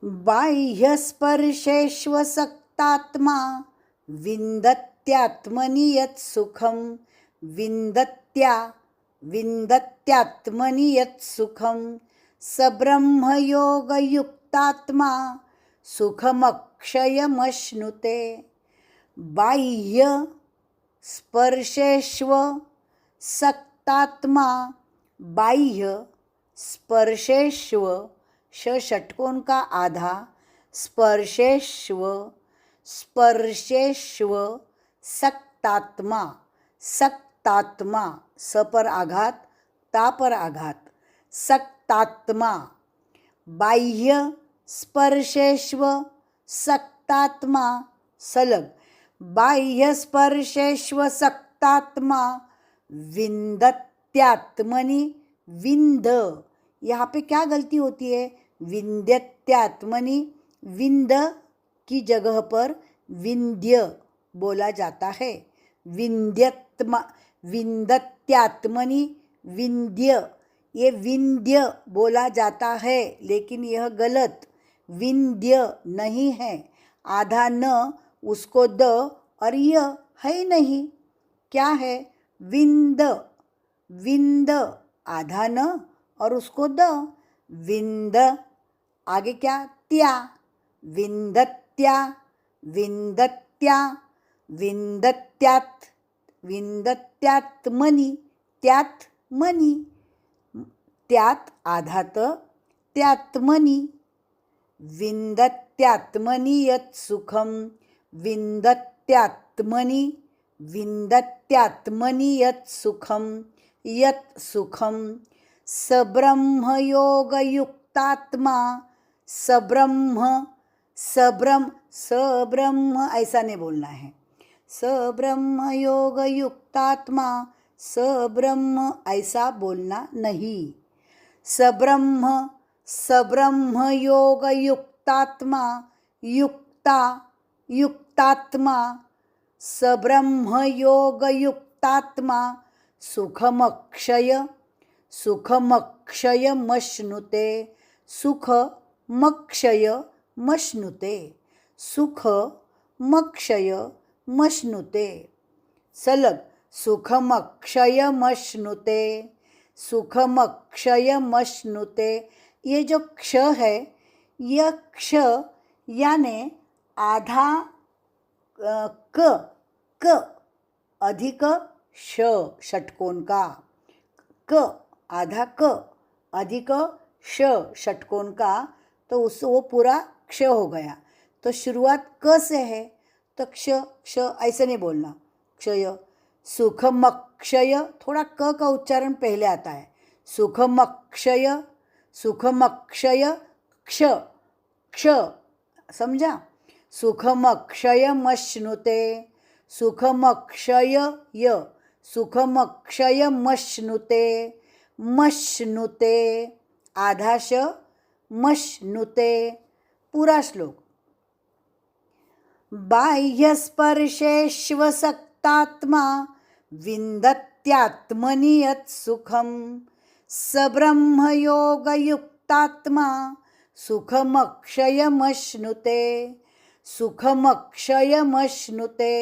बाह्यस्पर्शेष्वसक्तात्मा विन्दत्यात्मनि यत्सुखं विन्दत्यात्मनि यत्सुखं स ब्रह्मयोगयुक्तात्मा सुखमक्षयमश्नुते। बाह्य स्पर्शेष्व सक्तात्मा, बाह्य स्पर्शेष्व, षटकोण का आधा, स्पर्शेष्व सक्तात्मा, सक्तात्मा, स पर आघात, ता पर आघात, सक्तात्मा। बाह्य स्पर्शेष्व सक्तात्मा, सलग, बाह्य स्पर्शेष्व सक्तात्मा विन्दत्यात्मनि, विंद, यहाँ पे क्या गलती होती है, विन्दत्यात्मनि, विंद की जगह पर विंध्य बोला जाता है। विन्दत्यात्मनि विंध्य, ये विंध्य बोला जाता है, लेकिन यह गलत, विंध्य नहीं है। आधा न, उसको द और य है ही नहीं, क्या है, विंद, विंद, आधा न और उसको द, विंद, आगे क्या, त्या, विन्दत्या, विन्दत्या, विन्दत्यात्मनि, त्यात्मनि, त्यात आधा त, त्यात्मनि, विन्दत्यात्मनि यत्सुखं विन्दत्यात्मनि यत्सुखं यत्सुखं सब्रह्मयोगयुक्तात्मा, सब्रह्म ऐसा नहीं बोलना है, सब्रह्मयोगयुक्तात्मा, सब्रह्म ऐसा बोलना नहीं, सब्रह्मयोगयुक्तात्मा, युक्तात्मा, सब्रह्मयोगयुक्तात्मा सुखमक्षयमश्नुते, सुखमक्षयमश्नुते, सलग, सुखमक्षयमश्नुते। ये जो क्ष है, यह क्ष यानी आधा क अधिक श, षटकोण का, क आधा क अधिक श, षटकोण का, तो उस वो पूरा क्ष हो गया। तो शुरुआत क से है, तो क्ष ऐसे नहीं बोलना, क्षय, सुखमक्षय, थोड़ा क का उच्चारण पहले आता है, सुखमक्षय क्ष, समझा, सुखमक्षयमश्नुते, सुखमक्षयमश्नुते, मश्नुते, आधा श, मश्नुते, पूरा श्लोक। बाह्यस्पर्शेष्वसक्तात्मा विन्दत्यात्मनि यत्सुखं सब्रह्मयोगयुक्तात्मा सुखमक्षयमश्नुते, सुखमक्षयमश्नुते।